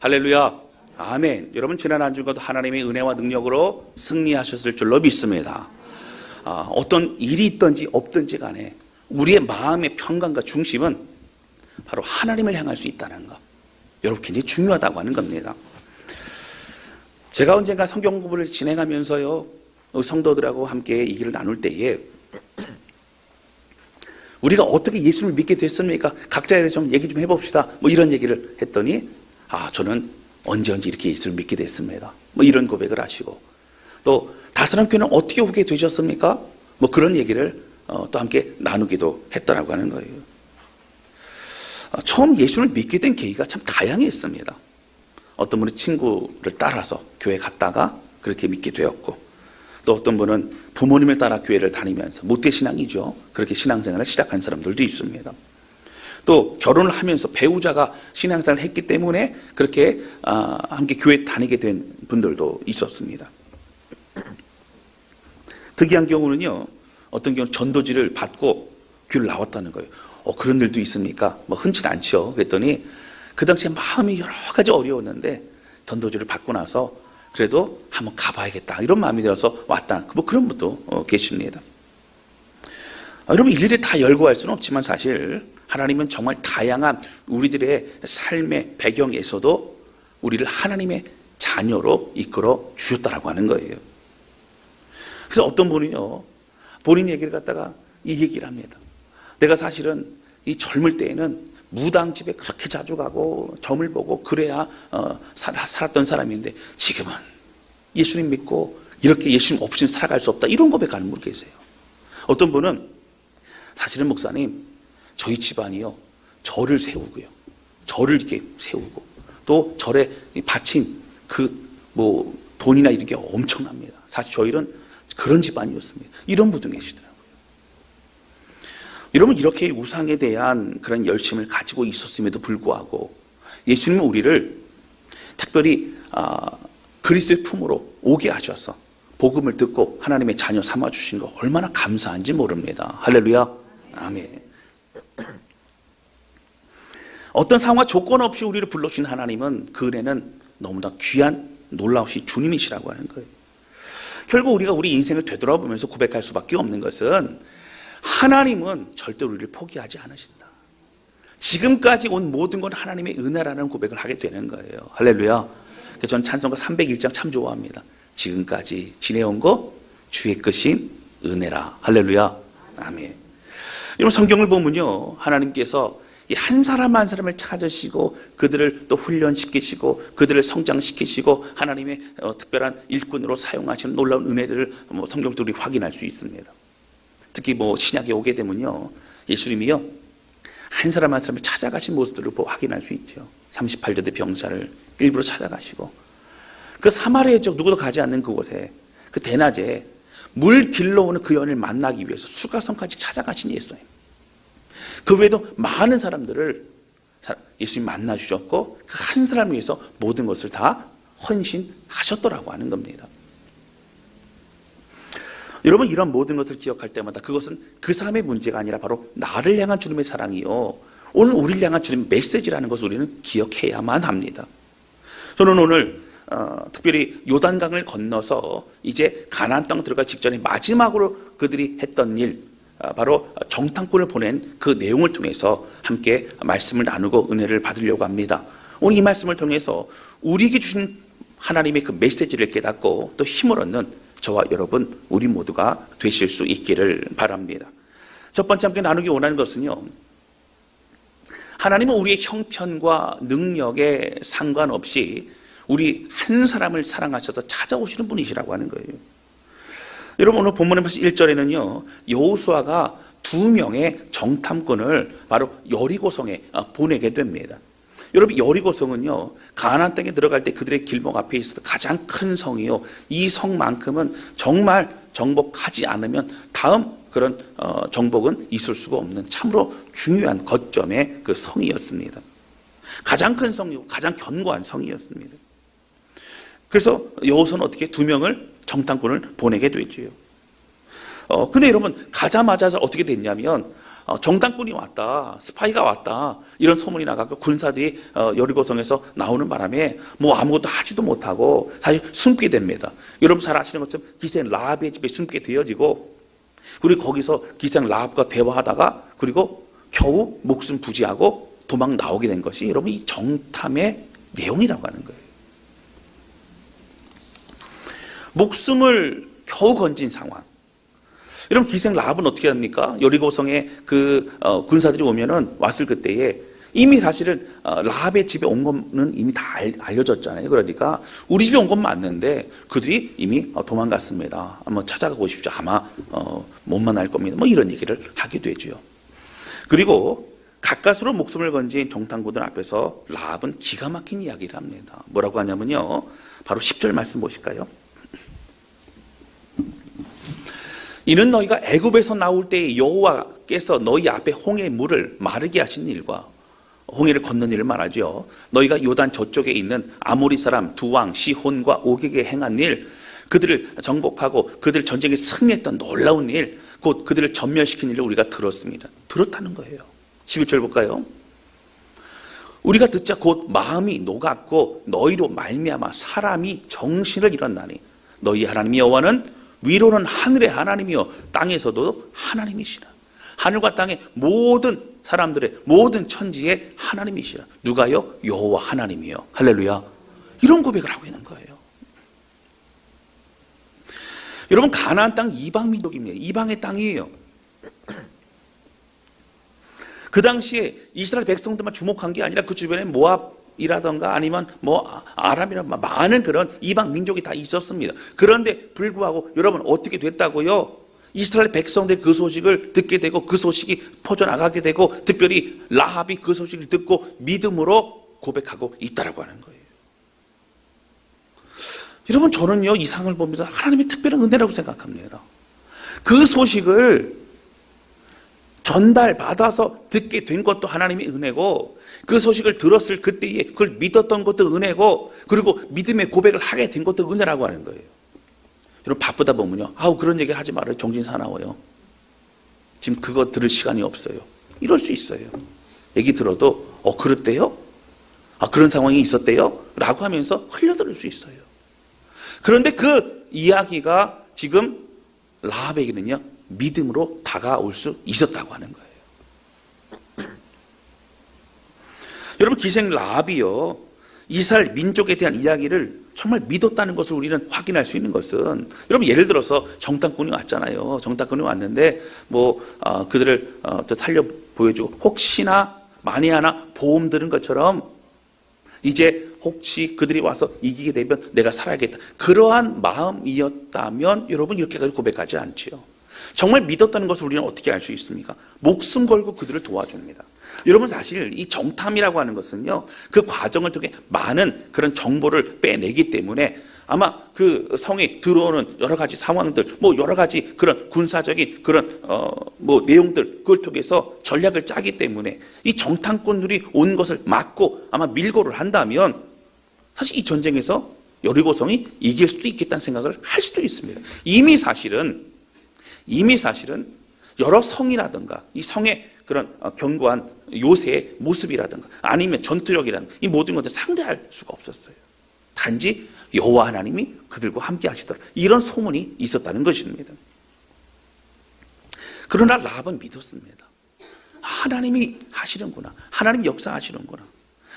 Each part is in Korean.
할렐루야. 아멘. 여러분 지난 한 주간도 하나님의 은혜와 능력으로 승리하셨을 줄로 믿습니다. 어떤 일이 있든지 없든지 간에 우리의 마음의 평강과 중심은 바로 하나님을 향할 수 있다는 것. 여러분 굉장히 중요하다고 하는 겁니다. 제가 언젠가 성경 공부를 진행하면서요, 성도들하고 함께 얘기를 나눌 때에 우리가 어떻게 예수를 믿게 됐습니까? 각자에 좀 얘기 좀 해봅시다. 뭐 이런 얘기를 했더니 저는 언제 이렇게 예수를 믿게 됐습니다. 뭐 이런 고백을 하시고, 또 다스랑교회는 어떻게 오게 되셨습니까? 뭐 그런 얘기를 또 함께 나누기도 했더라고 하는 거예요. 처음 예수를 믿게 된 계기가 참 다양했습니다. 어떤 분은 친구를 따라서 교회 갔다가 그렇게 믿게 되었고, 또 어떤 분은 부모님을 따라 교회를 다니면서 모태신앙이죠. 그렇게 신앙생활을 시작한 사람들도 있습니다. 또 결혼을 하면서 배우자가 신앙생활을 했기 때문에 그렇게 함께 교회 다니게 된 분들도 있었습니다. 특이한 경우는요, 어떤 경우는 전도지를 받고 교회를 나왔다는 거예요. 그런 일도 있습니까? 뭐 흔치 않죠. 그랬더니 그 당시에 마음이 여러 가지 어려웠는데 전도지를 받고 나서 그래도 한번 가봐야겠다 이런 마음이 들어서 왔다. 뭐 그런 분도 계십니다. 여러분 일일이 다 열거할 수는 없지만 사실 하나님은 정말 다양한 우리들의 삶의 배경에서도 우리를 하나님의 자녀로 이끌어 주셨다라고 하는 거예요. 그래서 어떤 분이요, 본인 얘기를 갖다가 이 얘기를 합니다. 내가 사실은 이 젊을 때에는 무당집에 그렇게 자주 가고 점을 보고 그래야 살았던 사람인데 지금은 예수님 믿고 이렇게 예수님 없이는 살아갈 수 없다 이런 고백하는 분 계세요. 어떤 분은 사실은 목사님 저희 집안이요 절을 세우고요, 절을 이렇게 세우고 또 절에 바친 뭐 돈이나 이런 게 엄청납니다. 사실 저희는 그런 집안이었습니다. 이런 분도 계시더라고요. 여러분 이렇게 우상에 대한 그런 열심을 가지고 있었음에도 불구하고 예수님은 우리를 특별히 그리스도의 품으로 오게 하셔서 복음을 듣고 하나님의 자녀 삼아주신 거 얼마나 감사한지 모릅니다. 할렐루야. 아멘. 어떤 상황과 조건 없이 우리를 불러주신 하나님은 그 은혜는 너무나 귀한 놀라우신 주님이시라고 하는 거예요. 결국 우리가 우리 인생을 되돌아보면서 고백할 수밖에 없는 것은 하나님은 절대 우리를 포기하지 않으신다. 지금까지 온 모든 건 하나님의 은혜라는 고백을 하게 되는 거예요. 할렐루야. 저는 찬송가 301장 참 좋아합니다. 지금까지 지내온 거 주의 끝인 은혜라. 할렐루야. 아멘. 여러분 성경을 보면요, 하나님께서 한 사람 한 사람을 찾으시고 그들을 또 훈련시키시고 그들을 성장시키시고 하나님의 특별한 일꾼으로 사용하시는 놀라운 은혜들을 성경 속으로 확인할 수 있습니다. 특히 신약에 오게 되면요, 예수님이요 한 사람 한 사람을 찾아가신 모습들을 확인할 수 있죠. 38대 병사를 일부러 찾아가시고 그 사마리아 지역 누구도 가지 않는 그곳에 그 대낮에 물 길러 오는 그 여인을 만나기 위해서 수가성까지 찾아가신 예수님. 그 외에도 많은 사람들을 예수님 만나 주셨고 그 한 사람을 위해서 모든 것을 다 헌신하셨더라고 하는 겁니다. 여러분 이런 모든 것을 기억할 때마다 그것은 그 사람의 문제가 아니라 바로 나를 향한 주님의 사랑이요, 오늘 우리를 향한 주님의 메시지라는 것을 우리는 기억해야만 합니다. 저는 오늘 특별히 요단강을 건너서 이제 가나안 땅 들어가 직전에 마지막으로 그들이 했던 일, 바로 정탐꾼을 보낸 그 내용을 통해서 함께 말씀을 나누고 은혜를 받으려고 합니다. 오늘 이 말씀을 통해서 우리에게 주신 하나님의 그 메시지를 깨닫고 또 힘을 얻는 저와 여러분 우리 모두가 되실 수 있기를 바랍니다. 첫 번째 함께 나누기 원하는 것은요, 하나님은 우리의 형편과 능력에 상관없이 우리 한 사람을 사랑하셔서 찾아오시는 분이시라고 하는 거예요. 여러분 오늘 본문의 1절에는요 여호수아가 2명의 정탐꾼을 바로 여리고성에 보내게 됩니다. 여러분 여리고성은요 가나안 땅에 들어갈 때 그들의 길목 앞에 있었던 가장 큰 성이요, 이 성만큼은 정말 정복하지 않으면 다음 그런 정복은 있을 수가 없는 참으로 중요한 거점의 그 성이었습니다. 가장 큰 성이고 가장 견고한 성이었습니다. 그래서 여호수아는 어떻게 2명을 정탐꾼을 보내게 되지요. 근데 여러분 가자마자 어떻게 됐냐면 정탐꾼이 왔다, 스파이가 왔다, 이런 소문이 나가고 군사들이 여리고성에서 나오는 바람에 뭐 아무것도 하지도 못하고 사실 숨게 됩니다. 여러분 잘 아시는 것처럼 기생 라합의 집에 숨게 되어지고, 그리고 거기서 기생 라합과 대화하다가 그리고 겨우 목숨 부지하고 도망 나오게 된 것이 여러분 이 정탐의 내용이라고 하는 거예요. 목숨을 겨우 건진 상황. 여러분 기생 라합은 어떻게 합니까? 여리고성에 군사들이 오면은 왔을 그때에 이미 사실은 라합의 집에 온 거는 이미 다 알려졌잖아요. 그러니까 우리 집에 온 건 맞는데 그들이 이미 도망갔습니다. 한번 찾아가 보십시오. 아마 못 만날 겁니다. 뭐 이런 얘기를 하게 되죠. 그리고 가까스로 목숨을 건진 정탐꾼들 앞에서 라합은 기가 막힌 이야기를 합니다. 뭐라고 하냐면요, 바로 10절 말씀 보실까요? 이는 너희가 애굽에서 나올 때에 여호와께서 너희 앞에 홍해 물을 마르게 하신 일과, 홍해를 건넌 일을 말하죠. 너희가 요단 저쪽에 있는 아모리 사람 두 왕 시혼과 오게게 행한 일, 그들을 정복하고 그들 전쟁에 승리했던 놀라운 일, 곧 그들을 전멸시킨 일을 우리가 들었습니다. 들었다는 거예요. 11절 볼까요? 우리가 듣자 곧 마음이 녹았고 너희로 말미암아 사람이 정신을 잃었나니 너희 하나님 여호와는 위로는 하늘의 하나님이요 땅에서도 하나님이시라. 하늘과 땅의 모든 사람들의 모든 천지의 하나님이시라. 누가요? 여호와 하나님이요. 할렐루야. 이런 고백을 하고 있는 거예요. 여러분 가나안 땅 이방 민족입니다. 이방의 땅이에요. 그 당시에 이스라엘 백성들만 주목한 게 아니라 그 주변에 모압이라던가 아니면 뭐 아람이라든가 많은 그런 이방 민족이 다 있었습니다. 그런데 불구하고 여러분 어떻게 됐다고요? 이스라엘 백성들 그 소식을 듣게 되고 그 소식이 퍼져나가게 되고 특별히 라합이 그 소식을 듣고 믿음으로 고백하고 있다라고 하는 거예요. 여러분 저는요 이 상을 보면서 하나님의 특별한 은혜라고 생각합니다. 그 소식을 전달받아서 듣게 된 것도 하나님의 은혜고, 그 소식을 들었을 그때에 그걸 믿었던 것도 은혜고, 그리고 믿음의 고백을 하게 된 것도 은혜라고 하는 거예요. 여러분 바쁘다 보면요, 그런 얘기 하지 말아요. 정신 사나워요. 지금 그거 들을 시간이 없어요. 이럴 수 있어요. 얘기 들어도 그랬대요? 그런 상황이 있었대요? 라고 하면서 흘려들을 수 있어요. 그런데 그 이야기가 지금 라합에게는요 믿음으로 다가올 수 있었다고 하는 거예요. 여러분 기생 라합이요 이스라엘 민족에 대한 이야기를 정말 믿었다는 것을 우리는 확인할 수 있는 것은, 여러분 예를 들어서 정탐꾼이 왔잖아요. 정탐꾼이 왔는데 그들을 살려 보여주고 혹시나 만에 하나 보험 들은 것처럼 이제 혹시 그들이 와서 이기게 되면 내가 살아야겠다, 그러한 마음이었다면 여러분 이렇게까지 고백하지 않지요. 정말 믿었다는 것을 우리는 어떻게 알 수 있습니까? 목숨 걸고 그들을 도와줍니다. 여러분 사실 이 정탐이라고 하는 것은요 그 과정을 통해 많은 그런 정보를 빼내기 때문에 아마 그 성에 들어오는 여러 가지 상황들, 여러 가지 그런 군사적인 그런 내용들, 그걸 통해서 전략을 짜기 때문에 이 정탐꾼들이 온 것을 막고 아마 밀고를 한다면 사실 이 전쟁에서 여리고성이 이길 수도 있겠다는 생각을 할 수도 있습니다. 이미 사실은 여러 성이라든가 이 성의 그런 견고한 요새의 모습이라든가 아니면 전투력이라든가 이 모든 것을 상대할 수가 없었어요. 단지 여호와 하나님이 그들과 함께 하시더라, 이런 소문이 있었다는 것입니다. 그러나 라합은 믿었습니다. 하나님이 하시는구나, 하나님이 역사하시는구나.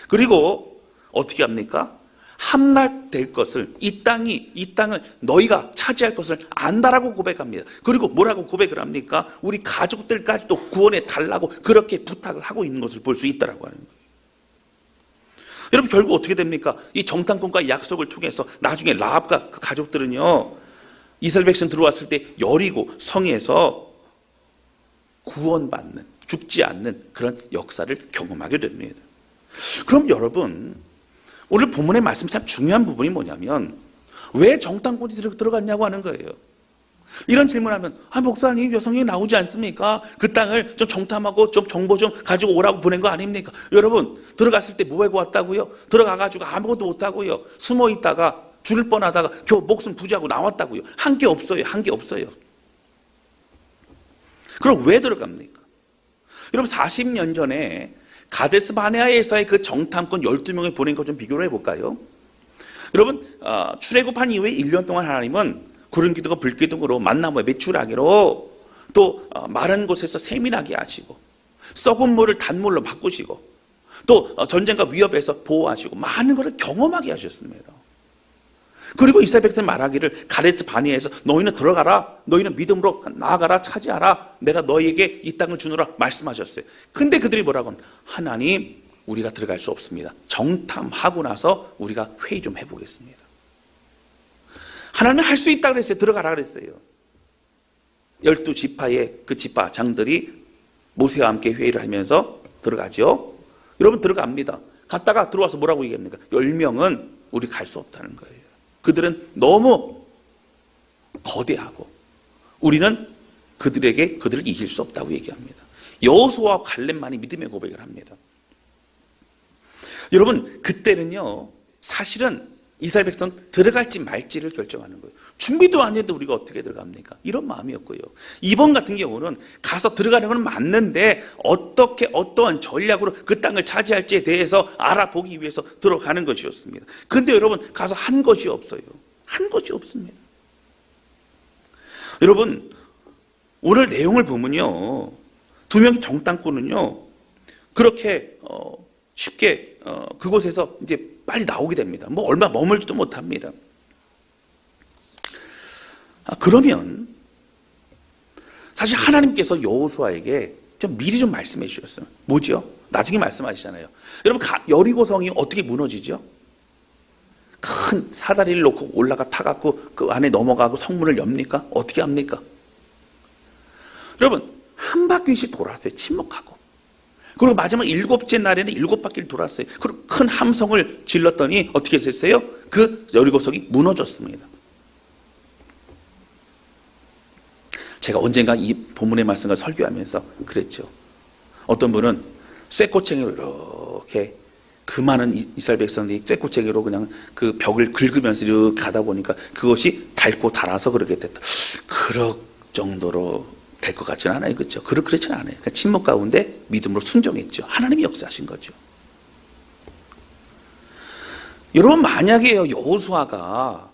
그리고 어떻게 합니까? 함락될 것을, 이 땅을 너희가 차지할 것을 안다라고 고백합니다. 그리고 뭐라고 고백을 합니까? 우리 가족들까지도 구원해 달라고 그렇게 부탁을 하고 있는 것을 볼 수 있다라고 하는 거예요. 여러분 결국 어떻게 됩니까? 이 정탐꾼과의 약속을 통해서 나중에 라합과 그 가족들은요 이스라엘 백성 들어왔을 때 여리고 성에서 구원받는, 죽지 않는 그런 역사를 경험하게 됩니다. 그럼 여러분 오늘 본문의 말씀 참 중요한 부분이 뭐냐면 왜 정탐꾼이 들어갔냐고 하는 거예요. 이런 질문하면 목사님 여성이 나오지 않습니까? 그 땅을 좀 정탐하고 좀 정보 좀 가지고 오라고 보낸 거 아닙니까? 여러분 들어갔을 때 뭐 하고 왔다고요? 들어가가지고 아무것도 못하고요 숨어 있다가 죽을 뻔하다가 겨우 목숨 부지하고 나왔다고요. 한 게 없어요. 그럼 왜 들어갑니까? 여러분 40년 전에 가데스 바네아에서의 그 정탐꾼 12명을 보낸 것 좀 비교를 해볼까요? 여러분 출애굽한 이후에 1년 동안 하나님은 구름 기둥과 불 기둥으로 만나무에 매출하기로 또 마른 곳에서 세민하게 하시고 썩은 물을 단물로 바꾸시고 또 전쟁과 위협에서 보호하시고 많은 것을 경험하게 하셨습니다. 그리고 이스라엘 백성이 말하기를 가데스 바네아에서 너희는 들어가라, 너희는 믿음으로 나아가라, 차지하라, 내가 너희에게 이 땅을 주노라 말씀하셨어요. 근데 그들이 뭐라고 하면 하나님 우리가 들어갈 수 없습니다. 정탐하고 나서 우리가 회의 좀 해보겠습니다. 하나님은 할 수 있다고 그랬어요. 들어가라 그랬어요. 12지파의 그 지파장들이 모세와 함께 회의를 하면서 들어가죠. 여러분 들어갑니다. 갔다가 들어와서 뭐라고 얘기합니까? 10명은 우리 갈 수 없다는 거예요. 그들은 너무 거대하고 우리는 그들을 이길 수 없다고 얘기합니다. 여호수아와 갈렙만이 믿음의 고백을 합니다. 여러분 그때는요 사실은 이스라엘 백성 들어갈지 말지를 결정하는 거예요. 준비도 안 했는데 우리가 어떻게 들어갑니까? 이런 마음이었고요. 이번 같은 경우는 가서 들어가는 건 맞는데 어떻게 어떠한 전략으로 그 땅을 차지할지에 대해서 알아보기 위해서 들어가는 것이었습니다. 근데 여러분 가서 한 것이 없어요. 한 것이 없습니다. 여러분 오늘 내용을 보면요 2명의 정탐꾼은요 그렇게 쉽게 그곳에서 이제 빨리 나오게 됩니다. 뭐 얼마 머물지도 못합니다. 그러면 사실 하나님께서 여호수아에게 좀 미리 좀 말씀해 주셨어요. 뭐죠? 나중에 말씀하시잖아요. 여러분 여리고성이 어떻게 무너지죠? 큰 사다리를 놓고 올라가 타갖고 그 안에 넘어가고 성문을 엽니까? 어떻게 합니까? 여러분 한 바퀴씩 돌았어요. 침묵하고. 그리고 마지막 7째 날에는 7바퀴를 돌았어요. 그리고 큰 함성을 질렀더니 어떻게 됐어요? 그 여리고성이 무너졌습니다. 제가 언젠가 이 본문의 말씀을 설교하면서 그랬죠. 어떤 분은 쇠꼬챙이로 이렇게 그 많은 이스라엘 백성들이 쇠꼬챙이로 그냥 그 벽을 긁으면서 이렇게 가다 보니까 그것이 닳고 닳아서 그렇게 됐다. 그럴 정도로 될 것 같지는 않아요. 그렇죠? 그렇지는 않아요. 그러니까 침묵 가운데 믿음으로 순종했죠. 하나님이 역사하신 거죠. 여러분 만약에 여호수아가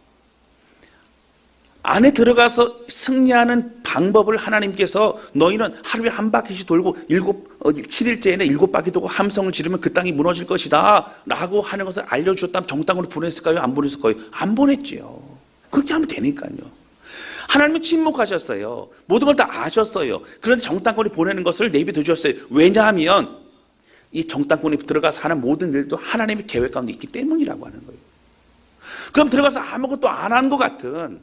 안에 들어가서 승리하는 방법을 하나님께서 너희는 하루에 한 바퀴씩 돌고 7일째에는 7바퀴 돌고 함성을 지르면 그 땅이 무너질 것이다 라고 하는 것을 알려주셨다면 정땅으로 보냈을까요? 안 보냈을까요? 안 보냈지요. 그렇게 하면 되니까요. 하나님은 침묵하셨어요. 모든 걸 다 아셨어요. 그런데 정탐꾼이 보내는 것을 내비둬 주셨어요. 왜냐하면 이 정탐꾼이 들어가서 하는 모든 일도 하나님의 계획 가운데 있기 때문이라고 하는 거예요. 그럼 들어가서 아무것도 안 한 것 같은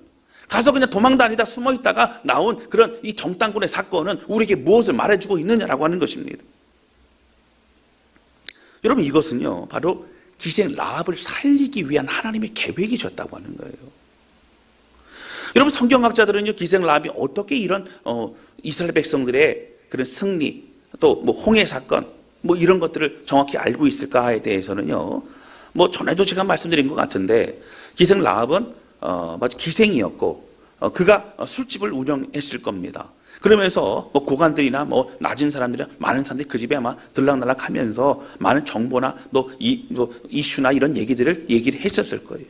가서 그냥 도망 다니다 숨어 있다가 나온 그런 이 정탐꾼의 사건은 우리에게 무엇을 말해주고 있느냐라고 하는 것입니다. 여러분 이것은요 바로 기생 라합을 살리기 위한 하나님의 계획이셨다고 하는 거예요. 여러분 성경학자들은요 기생 라합이 어떻게 이런 이스라엘 백성들의 그런 승리 또 뭐 홍해 사건 뭐 이런 것들을 정확히 알고 있을까에 대해서는요 뭐 전에도 제가 말씀드린 것 같은데 기생 라합은 마치 기생이었고 그가 술집을 운영했을 겁니다. 그러면서 뭐 고관들이나 뭐 낮은 사람들이나 많은 사람들이 그 집에 아마 들락날락하면서 많은 정보나 이슈나 이런 얘기를 했었을 거예요.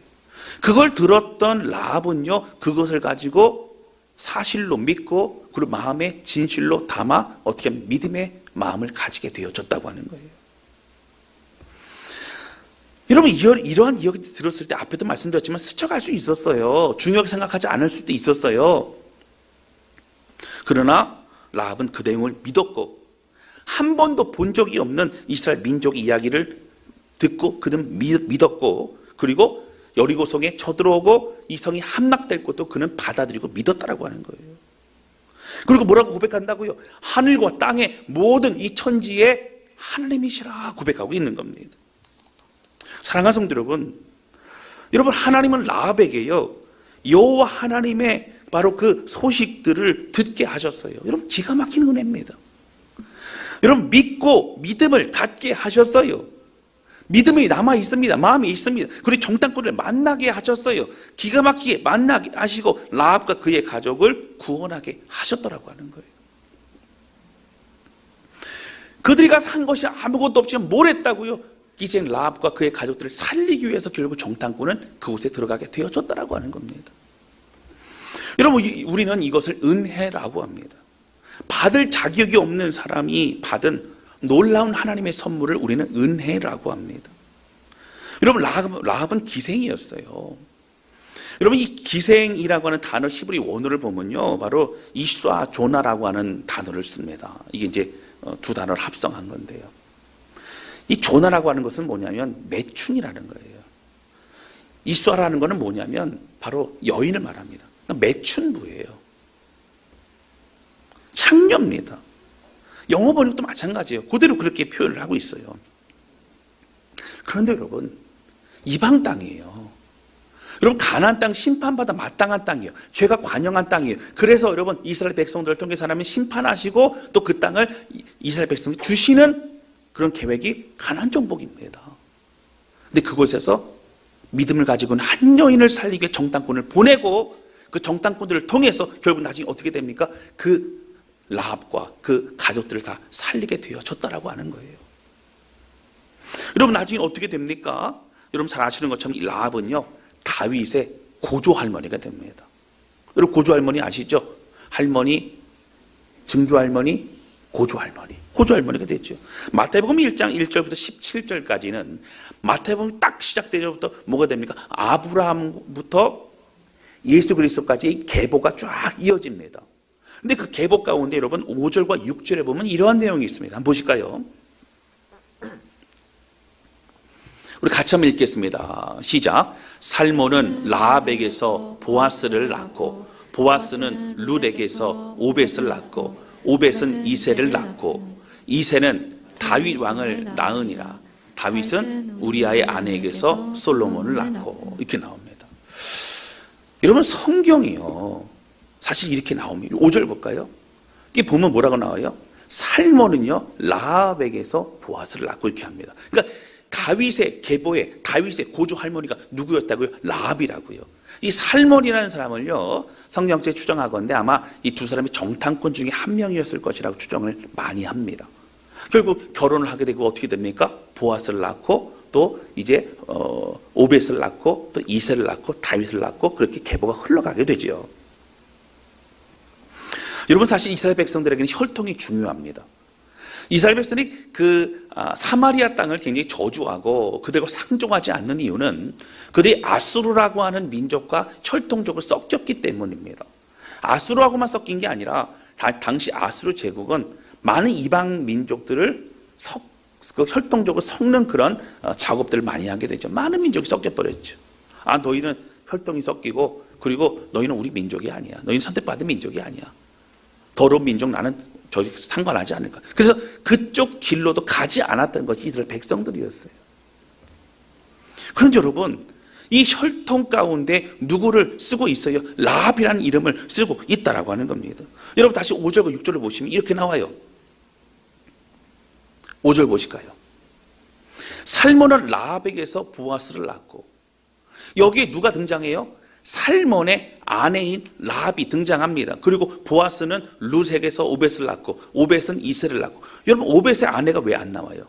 그걸 들었던 라합은요 그것을 가지고 사실로 믿고 그리고 마음에 진실로 담아 어떻게 하면 믿음의 마음을 가지게 되어졌다고 하는 거예요. 여러분 이러한 이야기 들었을 때 앞에도 말씀드렸지만 스쳐갈 수 있었어요. 중요하게 생각하지 않을 수도 있었어요. 그러나 라합은 그 내용을 믿었고 한 번도 본 적이 없는 이스라엘 민족의 이야기를 듣고 그는 믿었고 그리고 여리고성에 쳐들어오고 이 성이 함락될 것도 그는 받아들이고 믿었다라고 하는 거예요. 그리고 뭐라고 고백한다고요? 하늘과 땅의 모든 이 천지에 하나님이시라 고백하고 있는 겁니다. 사랑하는 성도 여러분 하나님은 라합에게요 여호와 하나님의 바로 그 소식들을 듣게 하셨어요. 여러분 기가 막힌 은혜입니다. 여러분 믿고 믿음을 갖게 하셨어요. 믿음이 남아 있습니다. 마음이 있습니다. 그리고 정탐꾼을 만나게 하셨어요. 기가 막히게 만나게 하시고 라합과 그의 가족을 구원하게 하셨더라고 하는 거예요. 그들이 가서 한 것이 아무것도 없지만 뭘 했다고요? 기생 라합과 그의 가족들을 살리기 위해서 결국 정탐꾼은 그곳에 들어가게 되어졌다라고 하는 겁니다. 여러분, 우리는 이것을 은혜라고 합니다. 받을 자격이 없는 사람이 받은 놀라운 하나님의 선물을 우리는 은혜라고 합니다. 여러분, 라합은 기생이었어요. 여러분, 이 기생이라고 하는 단어 히브리 원어를 보면요, 바로 이슈아 조나라고 하는 단어를 씁니다. 이게 이제 두 단어를 합성한 건데요. 이 조나라고 하는 것은 뭐냐면 매춘이라는 거예요. 이슈아라는 것은 뭐냐면 바로 여인을 말합니다. 매춘부예요. 창녀입니다. 영어 번역도 마찬가지예요. 그대로 그렇게 표현을 하고 있어요. 그런데 여러분, 이방 땅이에요. 여러분, 가나안 땅 심판받아 마땅한 땅이에요. 죄가 관영한 땅이에요. 그래서 여러분, 이스라엘 백성들을 통해서 하나님이 심판하시고 또 그 땅을 이스라엘 백성에 주시는 그런 계획이 가나안 정복입니다. 근데 그곳에서 믿음을 가지고 있는 한 여인을 살리기 위해 정탐꾼을 보내고 그 정탐꾼들을 통해서 결국 나중에 어떻게 됩니까? 그 라합과 그 가족들을 다 살리게 되어졌다라고 하는 거예요. 여러분, 나중에 어떻게 됩니까? 여러분 잘 아시는 것처럼 이 라합은요, 다윗의 고조 할머니가 됩니다. 여러분, 고조 할머니 아시죠? 할머니, 증조 할머니, 고조 할머니. 고조 할머니가 됐죠. 마태복음 1장 1절부터 17절까지는 마태복음 딱 시작되자부터 뭐가 됩니까? 아브라함부터 예수 그리스도까지 계보가 쫙 이어집니다. 근데 그 계보 가운데 여러분 5절과 6절에 보면 이러한 내용이 있습니다. 한번 보실까요? 우리 같이 한번 읽겠습니다. 시작. 살몬은 라합에게서 보아스를 낳고, 보아스는 룻에게서 오벳을 낳고, 오벳은 이새를 낳고, 이새는 다윗 왕을 낳으니라. 다윗은 우리아의 아내에게서 솔로몬을 낳고. 이렇게 나옵니다. 여러분, 성경이요, 사실 이렇게 나옵니다. 5절 볼까요? 이게 보면 뭐라고 나와요? 살몬은요, 라합에게서 보아스를 낳고 이렇게 합니다. 그러니까 다윗의 계보에 다윗의 고조 할머니가 누구였다고요? 라합이라고요. 이 살몬이라는 사람을요, 성경책에 추정하건대 아마 이 두 사람이 정탐꾼 중에 한 명이었을 것이라고 추정을 많이 합니다. 결국 결혼을 하게 되고 어떻게 됩니까? 보아스를 낳고 또 이제 오벳을 낳고 또 이새를 낳고 다윗을 낳고 그렇게 계보가 흘러가게 되죠. 여러분, 사실 이스라엘 백성들에게는 혈통이 중요합니다. 이스라엘 백성이 사마리아 땅을 굉장히 저주하고 그들과 상종하지 않는 이유는 그들이 아수르라고 하는 민족과 혈통적으로 섞였기 때문입니다. 아수르하고만 섞인 게 아니라 당시 아수르 제국은 많은 이방 민족들을 혈통적으로 섞는 그런 작업들을 많이 하게 되죠. 많은 민족이 섞여버렸죠. 너희는 혈통이 섞이고 그리고 너희는 우리 민족이 아니야. 너희는 선택받은 민족이 아니야. 더러운 민족, 나는 저희 상관하지 않을까. 그래서 그쪽 길로도 가지 않았던 것이 이스라엘 백성들이었어요. 그런데 여러분, 이 혈통 가운데 누구를 쓰고 있어요? 라합이라는 이름을 쓰고 있다라고 하는 겁니다. 여러분, 다시 5절과 6절을 보시면 이렇게 나와요. 5절 보실까요? 살몬은 라합에게서 보아스를 낳고, 여기에 누가 등장해요? 살몬의 아내인 라합이 등장합니다. 그리고 보아스는 룻에게서 오벳을 낳고, 오벳은 이새를 낳고. 여러분, 오벳의 아내가 왜 안 나와요?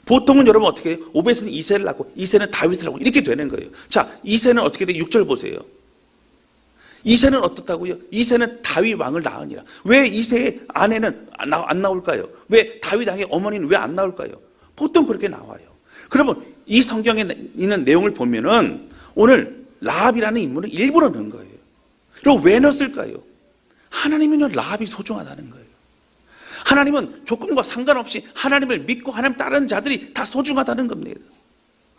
보통은 여러분 어떻게 해요? 오벳은 이새를 낳고, 이새는 다윗을 낳고 이렇게 되는 거예요. 자, 이새는 어떻게 돼요? 6절 보세요. 이새는 어떻다고요? 이새는 다윗 왕을 낳으니라. 왜 이새의 아내는 안 나올까요? 왜 다윗 왕의 어머니는 왜 안 나올까요? 보통 그렇게 나와요. 그러면 이 성경에 있는 내용을 보면은 오늘 라합이라는 인물은 일부러 넣은 거예요. 그리고 왜 넣었을까요? 하나님은요, 라합이 소중하다는 거예요. 하나님은 조건과 상관없이 하나님을 믿고 하나님 따르는 자들이 다 소중하다는 겁니다.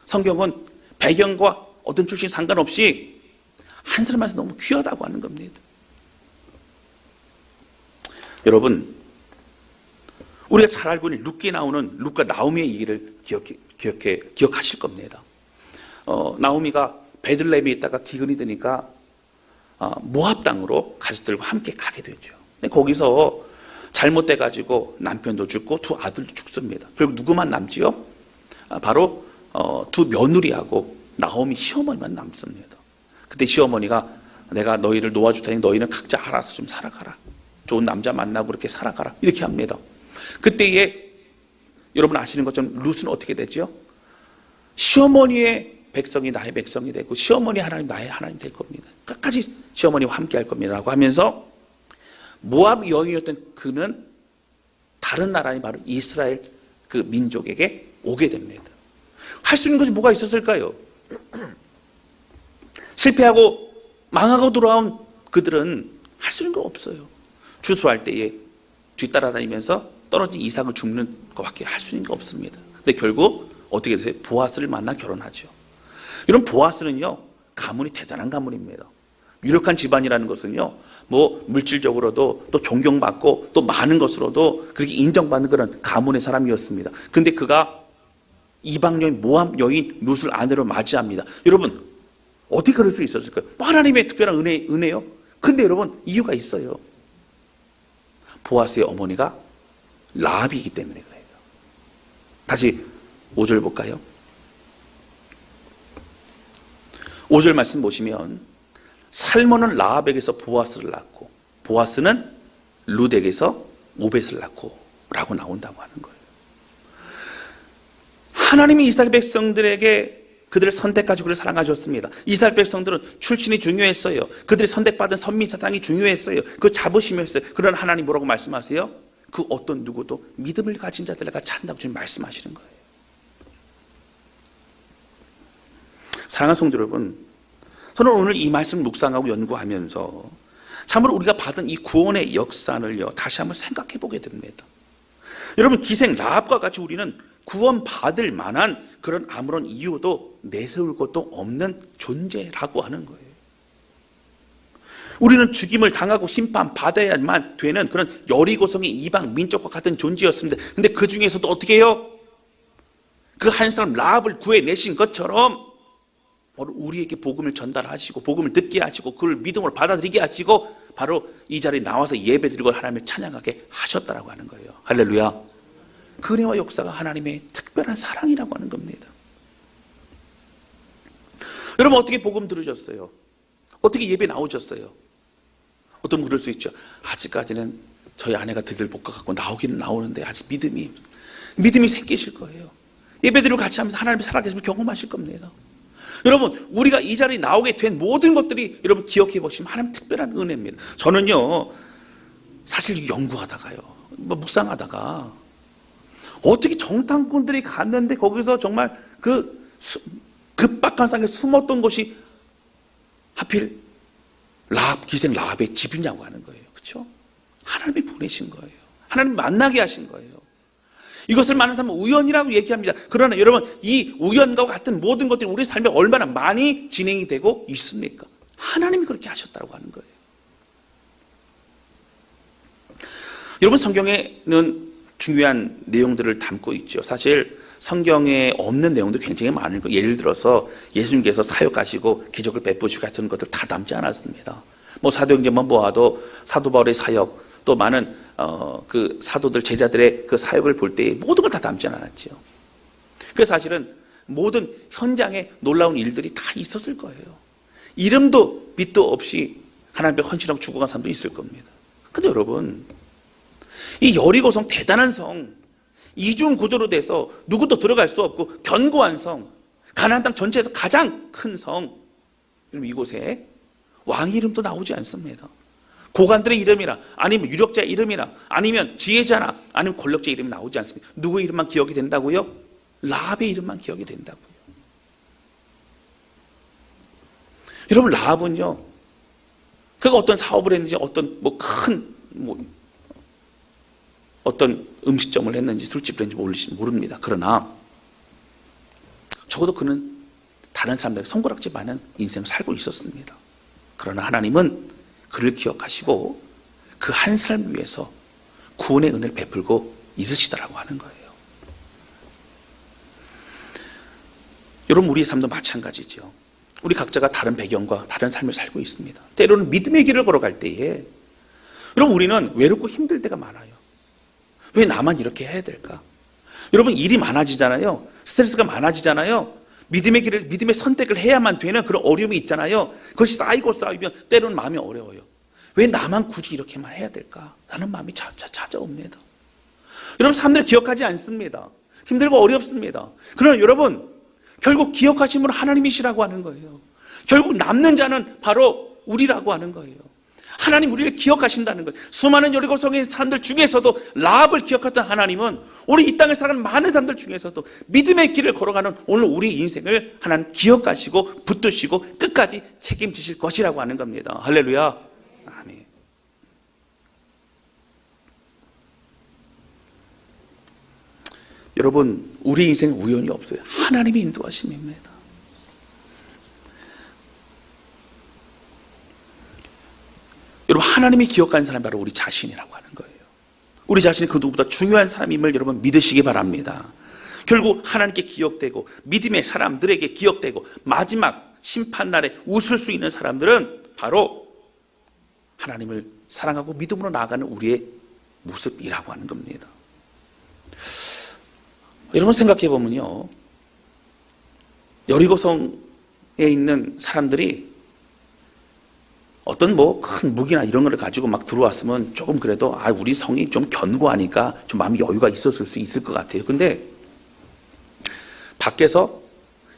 성경은 배경과 어떤 출신 상관없이 한 사람한테 너무 귀하다고 하는 겁니다. 여러분, 우리가 잘 알고 있는 룻기에 나오는 룻과 나오미의 얘기를 기억하실 겁니다. 나오미가 베들레헴에 있다가 기근이 드니까 모압 땅으로 가족들과 함께 가게 되죠. 근데 거기서 잘못돼가지고 남편도 죽고 두 아들도 죽습니다. 결국 누구만 남지요? 바로 두 며느리하고 나오미 시어머니만 남습니다. 그때 시어머니가 내가 너희를 놓아줄 테니 너희는 각자 알아서 좀 살아가라. 좋은 남자 만나고 그렇게 살아가라. 이렇게 합니다. 그때에 여러분 아시는 것처럼 룻은 어떻게 되죠? 시어머니의 백성이 나의 백성이 되고 시어머니 하나님 나의 하나님 될 겁니다. 끝까지 시어머니와 함께 할 겁니다 라고 하면서 모압 여인이었던 그는 다른 나라인 바로 이스라엘 그 민족에게 오게 됩니다. 할 수 있는 것이 뭐가 있었을까요? 실패하고 망하고 돌아온 그들은 할 수 있는 거 없어요. 추수할 때에 뒤따라다니면서 떨어진 이삭을 줍는 것밖에 할 수 있는 게 없습니다. 근데 결국 어떻게 되세요? 보아스를 만나 결혼하죠. 이런 보아스는요, 가문이 대단한 가문입니다. 유력한 집안이라는 것은요, 뭐 물질적으로도 또 존경받고 또 많은 것으로도 그렇게 인정받는 그런 가문의 사람이었습니다. 근데 그가 이방 여인 모압 여인 룻을 아내로 맞이합니다. 여러분 어떻게 그럴 수 있었을까요? 하나님의 특별한 은혜요. 근데 여러분 이유가 있어요. 보아스의 어머니가 라합이기 때문에 그래요. 다시 5절 볼까요? 5절 말씀 보시면 살몬은 라합에게서 보아스를 낳고 보아스는 룻에게서 오벳을 낳고 라고 나온다고 하는 거예요. 하나님이 이스라엘 백성들에게 그들을 선택하시고 그를 사랑하셨습니다. 이스라엘 백성들은 출신이 중요했어요. 그들이 선택받은 선민사상이 중요했어요. 그 자부심이었어요. 그러나 하나님 뭐라고 말씀하세요? 그 어떤 누구도 믿음을 가진 자들과 찬다고 주님 말씀하시는 거예요. 사랑하는 성도 여러분, 저는 오늘 이 말씀을 묵상하고 연구하면서 참으로 우리가 받은 이 구원의 역사를요 다시 한번 생각해 보게 됩니다. 여러분 기생 라합과 같이 우리는 구원받을 만한 그런 아무런 이유도 내세울 것도 없는 존재라고 하는 거예요. 우리는 죽임을 당하고 심판받아야만 되는 그런 여리고성의 이방 민족과 같은 존재였습니다. 근데 그 중에서도 어떻게 해요? 그 한 사람 라합을 구해내신 것처럼 바로 우리에게 복음을 전달하시고 복음을 듣게 하시고 그걸 믿음으로 받아들이게 하시고 바로 이 자리에 나와서 예배드리고 하나님을 찬양하게 하셨다라고 하는 거예요. 할렐루야. 그 은혜와 역사가 하나님의 특별한 사랑이라고 하는 겁니다. 여러분 어떻게 복음 들으셨어요? 어떻게 예배 나오셨어요? 어떤 분 그럴 수 있죠. 아직까지는 저희 아내가 들들 볶아 갖고 나오기는 나오는데 아직 믿음이 생기실 거예요. 예배드리고 같이 하면서 하나님의 살아계심을 경험하실 겁니다. 여러분 우리가 이 자리에 나오게 된 모든 것들이 여러분 기억해 보시면 하나님 특별한 은혜입니다. 저는요 사실 연구하다가요 묵상하다가 어떻게 정탐꾼들이 갔는데 거기서 정말 그 급박한 상에 숨었던 곳이 하필 기생 라합의 집이냐고 하는 거예요. 그렇죠? 하나님이 보내신 거예요. 하나님 만나게 하신 거예요. 이것을 많은 사람은 우연이라고 얘기합니다. 그러나 여러분 이 우연과 같은 모든 것들이 우리 삶에 얼마나 많이 진행이 되고 있습니까? 하나님이 그렇게 하셨다고 하는 거예요. 여러분 성경에는 중요한 내용들을 담고 있죠. 사실 성경에 없는 내용도 굉장히 많은 거예요. 예를 들어서 예수님께서 사역하시고 기적을 베푸시고 같은 것들 다 담지 않았습니다. 뭐 사도행전만 보아도 사도 바울의 사역 또 많은 그 사도들 제자들의 그 사역을 볼 때 모든 걸 다 담지 않았죠. 그래서 사실은 모든 현장에 놀라운 일들이 다 있었을 거예요. 이름도 빛도 없이 하나님 앞에 헌신하고 죽어간 사람도 있을 겁니다. 근데 여러분 이 여리고성 대단한 성, 이중 구조로 돼서 누구도 들어갈 수 없고 견고한 성, 가나안 땅 전체에서 가장 큰 성, 이곳에 왕 이름도 나오지 않습니다. 고관들의 이름이나 아니면 유력자의 이름이나 아니면 지혜자나 아니면 권력자의 이름이 나오지 않습니다. 누구의 이름만 기억이 된다고요? 라합의 이름만 기억이 된다고요. 여러분 라합은요, 그가 어떤 사업을 했는지 어떤 어떤 음식점을 했는지 술집을 했는지 모릅니다. 그러나 적어도 그는 다른 사람들에게 손가락질 많은 인생을 살고 있었습니다. 그러나 하나님은 그를 기억하시고 그 한 삶 위해서 구원의 은혜를 베풀고 있으시더라고 하는 거예요. 여러분 우리의 삶도 마찬가지죠. 우리 각자가 다른 배경과 다른 삶을 살고 있습니다. 때로는 믿음의 길을 걸어갈 때에 여러분 우리는 외롭고 힘들 때가 많아요. 왜 나만 이렇게 해야 될까? 여러분 일이 많아지잖아요. 스트레스가 많아지잖아요. 믿음의 선택을 해야만 되는 그런 어려움이 있잖아요. 그것이 쌓이고 쌓이면 때로는 마음이 어려워요. 왜 나만 굳이 이렇게만 해야 될까? 라는 마음이 찾아옵니다. 여러분 사람들이 기억하지 않습니다. 힘들고 어렵습니다. 그러나 여러분, 결국 기억하신 분은 하나님이시라고 하는 거예요. 결국 남는 자는 바로 우리라고 하는 거예요. 하나님 우리를 기억하신다는 거예요. 수많은 여리고성의 사람들 중에서도 라합을 기억했던 하나님은 우리 이 땅을 살아가는 많은 사람들 중에서도 믿음의 길을 걸어가는 오늘 우리 인생을 하나님 기억하시고 붙드시고 끝까지 책임지실 것이라고 하는 겁니다. 할렐루야. 아멘. 여러분, 우리 인생은 우연이 없어요. 하나님의 인도하심입니다. 여러분, 하나님이 기억하는 사람이 바로 우리 자신이라고 하는 거예요. 우리 자신이 그 누구보다 중요한 사람임을 여러분 믿으시기 바랍니다. 결국 하나님께 기억되고 믿음의 사람들에게 기억되고 마지막 심판날에 웃을 수 있는 사람들은 바로 하나님을 사랑하고 믿음으로 나아가는 우리의 모습이라고 하는 겁니다. 여러분 생각해 보면요, 여리고성에 있는 사람들이 어떤 큰 무기나 이런 걸 가지고 막 들어왔으면 조금 그래도 우리 성이 좀 견고하니까 좀 마음의 여유가 있었을 수 있을 것 같아요. 근데 밖에서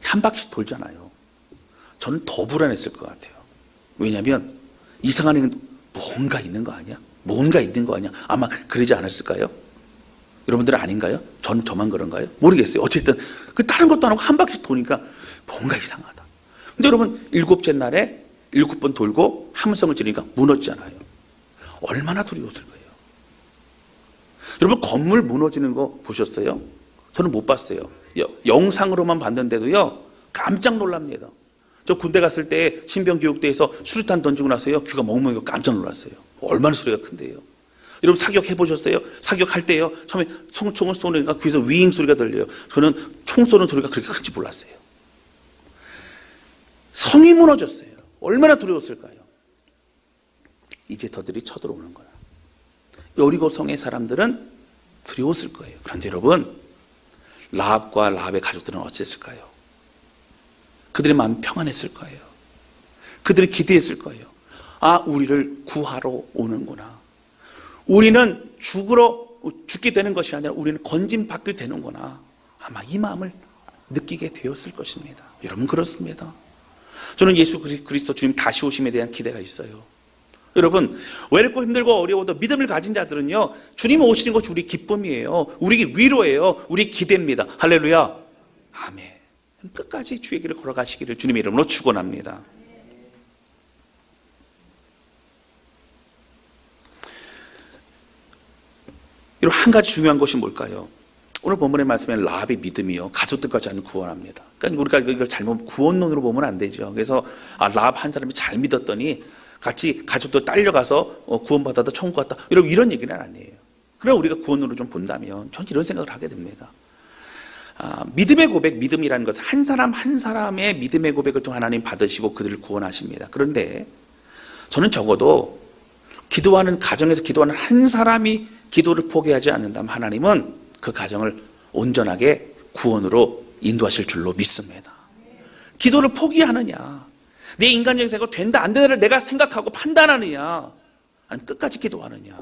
한 바퀴 돌잖아요. 저는 더 불안했을 것 같아요. 왜냐하면 이상한 애는 뭔가 있는 거 아니야? 뭔가 있는 거 아니야? 아마 그러지 않았을까요? 여러분들은 아닌가요? 저만 그런가요? 모르겠어요. 어쨌든 다른 것도 안 하고 한 바퀴 도니까 뭔가 이상하다. 근데 여러분 7째 날에 7번 돌고 함성을 지르니까 무너지잖아요. 얼마나 두려웠을 거예요. 여러분 건물 무너지는 거 보셨어요? 저는 못 봤어요. 영상으로만 봤는데도요 깜짝 놀랍니다. 저 군대 갔을 때 신병교육대에서 수류탄 던지고 나서요 귀가 멍멍이고 깜짝 놀랐어요. 얼마나 소리가 큰데요. 여러분 사격 해보셨어요? 사격할 때요 처음에 총을 쏘니까 귀에서 윙 소리가 들려요. 저는 총 쏘는 소리가 그렇게 큰지 몰랐어요. 성이 무너졌어요. 얼마나 두려웠을까요? 이제 저들이 쳐들어오는 거야. 여리고성의 사람들은 두려웠을 거예요. 그런데 여러분, 라합과 라합의 가족들은 어땠을까요? 그들의 마음이 평안했을 거예요. 그들이 기대했을 거예요. 우리를 구하러 오는구나. 우리는 죽게 되는 것이 아니라 우리는 건짐받게 되는구나. 아마 이 마음을 느끼게 되었을 것입니다. 여러분 그렇습니다. 저는 예수 그리스도 주님 다시 오심에 대한 기대가 있어요. 여러분 외롭고 힘들고 어려워도 믿음을 가진 자들은요 주님 오시는 것이 우리 기쁨이에요. 우리 위로예요. 우리 기대입니다. 할렐루야. 아멘. 끝까지 주의 길을 걸어가시기를 주님의 이름으로 축원합니다. 여러분 한 가지 중요한 것이 뭘까요? 오늘 본문의 말씀에 라합의 믿음이요 가족들까지 하는 구원합니다. 그러니까 우리가 이걸 잘못 구원론으로 보면 안 되죠. 그래서 라합 한 사람이 잘 믿었더니 같이 가족도 딸려가서 구원받아도 천국 갔다. 여러분 이런 얘기는 아니에요. 그럼 우리가 구원론으로 좀 본다면 전 이런 생각을 하게 됩니다. 믿음의 고백, 믿음이라는 것은 한 사람 한 사람의 믿음의 고백을 통해 하나님 받으시고 그들을 구원하십니다. 그런데 저는 적어도 기도하는 가정에서 기도하는 한 사람이 기도를 포기하지 않는다면 하나님은 그 가정을 온전하게 구원으로 인도하실 줄로 믿습니다. 기도를 포기하느냐, 내 인간적인 생각으로 된다 안 된다를 내가 생각하고 판단하느냐, 아니면 끝까지 기도하느냐.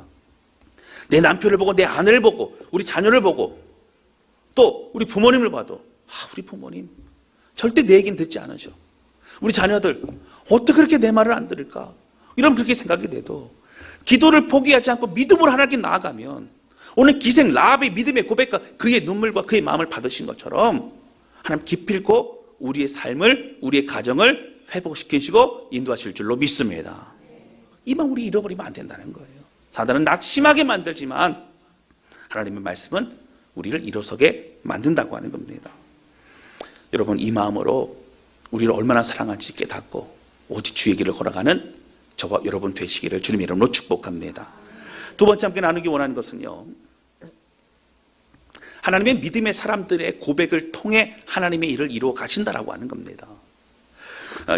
내 남편을 보고 내 아내를 보고 우리 자녀를 보고 또 우리 부모님을 봐도 우리 부모님 절대 내 얘기는 듣지 않으셔. 우리 자녀들 어떻게 그렇게 내 말을 안 들을까? 이러면 그렇게 생각이 돼도 기도를 포기하지 않고 믿음으로 하나님께 나아가면 오늘 기생 라합의 믿음의 고백과 그의 눈물과 그의 마음을 받으신 것처럼 하나님 기필코 우리의 삶을 우리의 가정을 회복시키시고 인도하실 줄로 믿습니다. 이만 우리 잃어버리면 안 된다는 거예요. 사단은 낙심하게 만들지만 하나님의 말씀은 우리를 일어서게 만든다고 하는 겁니다. 여러분 이 마음으로 우리를 얼마나 사랑하는지 깨닫고 오직 주의 길을 걸어가는 저와 여러분 되시기를 주님의 이름으로 축복합니다. 두 번째 함께 나누기 원하는 것은요, 하나님의 믿음의 사람들의 고백을 통해 하나님의 일을 이루어 가신다라고 하는 겁니다.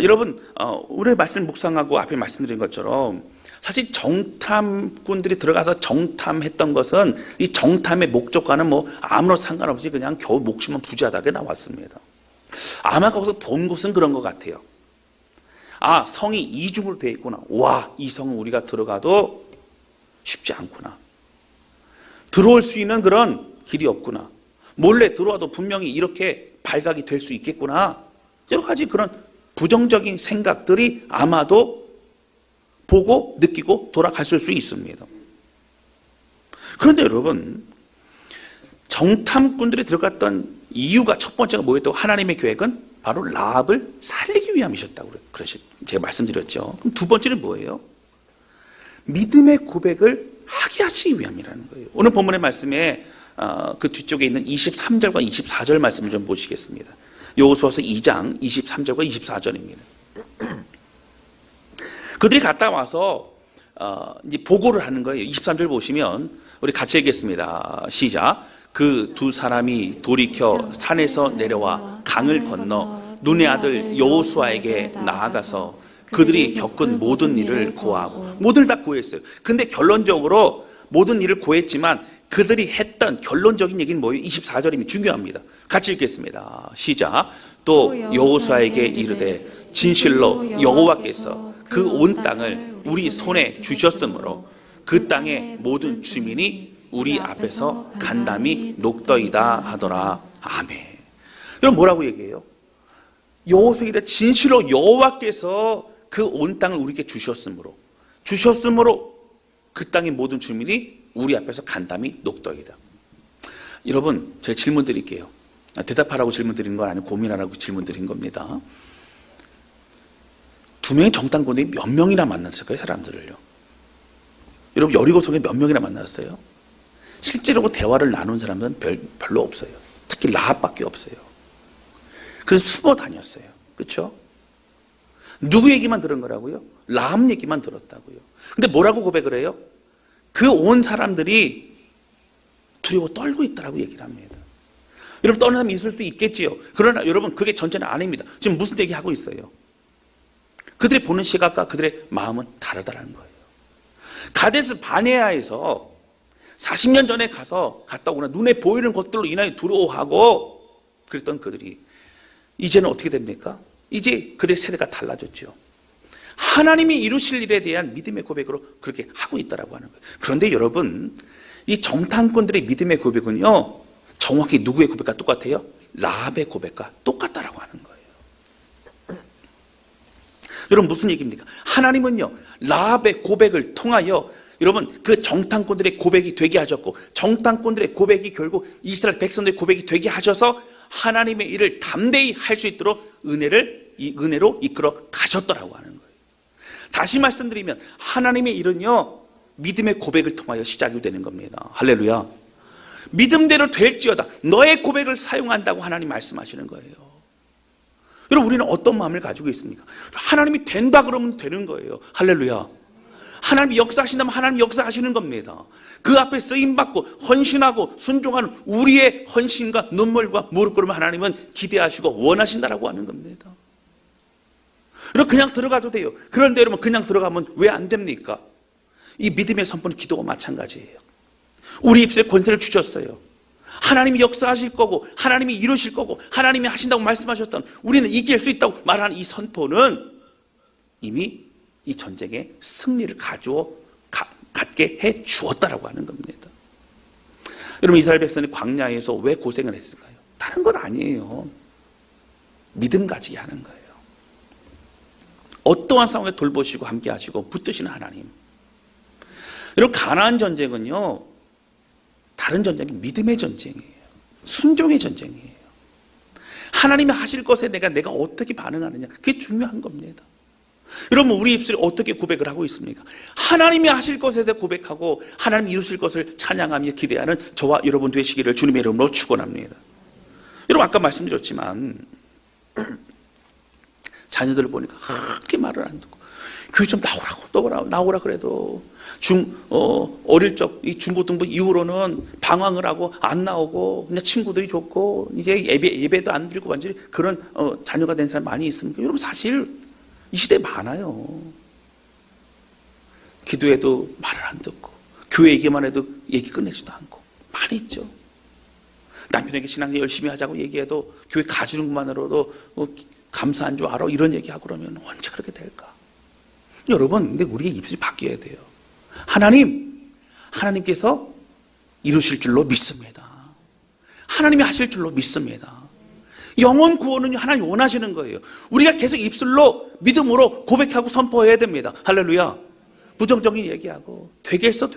여러분 오늘 말씀 묵상하고 앞에 말씀드린 것처럼 사실 정탐꾼들이 들어가서 정탐했던 것은 이 정탐의 목적과는 아무런 상관없이 그냥 겨우 목숨은 부지하다게 나왔습니다. 아마 거기서 본 것은 그런 것 같아요. 성이 이중으로 되어 있구나. 이 성은 우리가 들어가도 쉽지 않구나. 들어올 수 있는 그런 길이 없구나. 몰래 들어와도 분명히 이렇게 발각이 될 수 있겠구나. 여러 가지 그런 부정적인 생각들이 아마도 보고 느끼고 돌아갔을 수 있습니다. 그런데 여러분, 정탐꾼들이 들어갔던 이유가 첫 번째가 뭐였다고? 하나님의 계획은 바로 라합을 살리기 위함이셨다고 제가 말씀드렸죠. 그럼 두 번째는 뭐예요? 믿음의 고백을 하게 하시기 위함이라는 거예요. 오늘 본문의 말씀에 그 뒤쪽에 있는 23절과 24절 말씀을 좀 보시겠습니다. 여호수아서 2장 23절과 24절입니다. 그들이 갔다 와서 이제 보고를 하는 거예요. 23절 보시면 우리 같이 읽겠습니다. 시작. 그 두 사람이 돌이켜 산에서 내려와 강을 건너 눈의 아들 여호수아에게 나아가서 그들이 겪은 모든 일을 고하고, 모든 다 고했어요. 근데 결론적으로 모든 일을 고했지만 그들이 했던 결론적인 얘기는 뭐예요? 24절이면 중요합니다. 같이 읽겠습니다. 시작. 또 여호수아에게 이르되 진실로 여호와께서 그 온 땅을 우리 손에 주셨으므로 그 땅의 모든 주민이 우리 앞에서 간담이 녹더이다 하더라. 아멘. 여러분 뭐라고 얘기해요? 여호수아에게 진실로 여호와께서 그 온 땅을 우리에게 주셨으므로 그 땅의 모든 주민이 우리 앞에서 간담이 녹더이다. 여러분 제가 질문 드릴게요. 대답하라고 질문 드린 건 아니고 고민하라고 질문 드린 겁니다. 두 명의 정탐꾼들이 몇 명이나 만났을까요? 사람들을요. 여러분 여리고성에 몇 명이나 만났어요? 실제로 대화를 나눈 사람은 별로 없어요. 특히 라합밖에 없어요. 그래서 숨어 다녔어요. 그렇죠? 누구 얘기만 들은 거라고요? 라합 얘기만 들었다고요. 근데 뭐라고 고백을 해요? 그 온 사람들이 두려워 떨고 있다라고 얘기를 합니다. 여러분 떠는 사람이 있을 수 있겠지요. 그러나 여러분 그게 전체는 아닙니다. 지금 무슨 얘기하고 있어요? 그들이 보는 시각과 그들의 마음은 다르다는 거예요. 가데스 바네아에서 40년 전에 갔다 오거나 눈에 보이는 것들로 인하여 두려워하고 그랬던 그들이 이제는 어떻게 됩니까? 이제 그들의 세대가 달라졌죠. 하나님이 이루실 일에 대한 믿음의 고백으로 그렇게 하고 있다라고 하는 거예요. 그런데 여러분 이 정탐꾼들의 믿음의 고백은요 정확히 누구의 고백과 똑같아요? 라합의 고백과 똑같다라고 하는 거예요. 여러분 무슨 얘기입니까? 하나님은요 라합의 고백을 통하여 여러분 그 정탐꾼들의 고백이 되게 하셨고 정탐꾼들의 고백이 결국 이스라엘 백성들의 고백이 되게 하셔서 하나님의 일을 담대히 할 수 있도록 은혜로 이끌어 가셨더라고 하는 거예요. 다시 말씀드리면 하나님의 일은요 믿음의 고백을 통하여 시작이 되는 겁니다. 할렐루야. 믿음대로 될지어다. 너의 고백을 사용한다고 하나님 말씀하시는 거예요. 여러분 우리는 어떤 마음을 가지고 있습니까? 하나님이 된다 그러면 되는 거예요. 할렐루야. 하나님이 역사하신다면 하나님이 역사하시는 겁니다. 그 앞에 쓰임받고 헌신하고 순종하는 우리의 헌신과 눈물과 무릎 꿇으면 하나님은 기대하시고 원하신다라고 하는 겁니다. 여러분 그냥 들어가도 돼요. 그런데 여러분 그냥 들어가면 왜 안 됩니까? 이 믿음의 선포는 기도가 마찬가지예요. 우리 입술에 권세를 주셨어요. 하나님이 역사하실 거고 하나님이 이루실 거고 하나님이 하신다고 말씀하셨던 우리는 이길 수 있다고 말하는 이 선포는 이미 이 전쟁의 승리를 갖게 해 주었다라고 하는 겁니다. 여러분 이스라엘 백성이 광야에서 왜 고생을 했을까요? 다른 건 아니에요. 믿음 가지게 하는 거예요. 어떠한 상황에 돌보시고 함께 하시고 붙드시는 하나님. 여러분 가나안 전쟁은요 다른 전쟁이 믿음의 전쟁이에요. 순종의 전쟁이에요. 하나님이 하실 것에 내가 어떻게 반응하느냐 그게 중요한 겁니다. 여러분 우리 입술이 어떻게 고백을 하고 있습니까? 하나님이 하실 것에 대해 고백하고 하나님이 이루실 것을 찬양하며 기대하는 저와 여러분 되시기를 주님의 이름으로 축원합니다. 여러분 아까 말씀드렸지만 자녀들을 보니까 그렇게 말을 안 듣고 교회 좀 나오라 그래도 어릴 적 이 중고등부 이후로는 방황을 하고 안 나오고 그냥 친구들이 좋고 이제 예배도 안 드리고 완전히 그런 자녀가 된 사람 많이 있습니까? 여러분 사실 이 시대에 많아요. 기도해도 말을 안 듣고 교회 얘기만 해도 얘기 끝내지도 않고 많이 있죠. 남편에게 신앙 열심히 하자고 얘기해도 교회 가주는 것만으로도 감사한 줄 알아? 이런 얘기하고 그러면 언제 그렇게 될까? 여러분 근데 우리의 입술이 바뀌어야 돼요. 하나님께서 이루실 줄로 믿습니다. 하나님이 하실 줄로 믿습니다. 영혼 구원은 하나님 원하시는 거예요. 우리가 계속 입술로 믿음으로 고백하고 선포해야 됩니다. 할렐루야. 부정적인 얘기하고 되겠어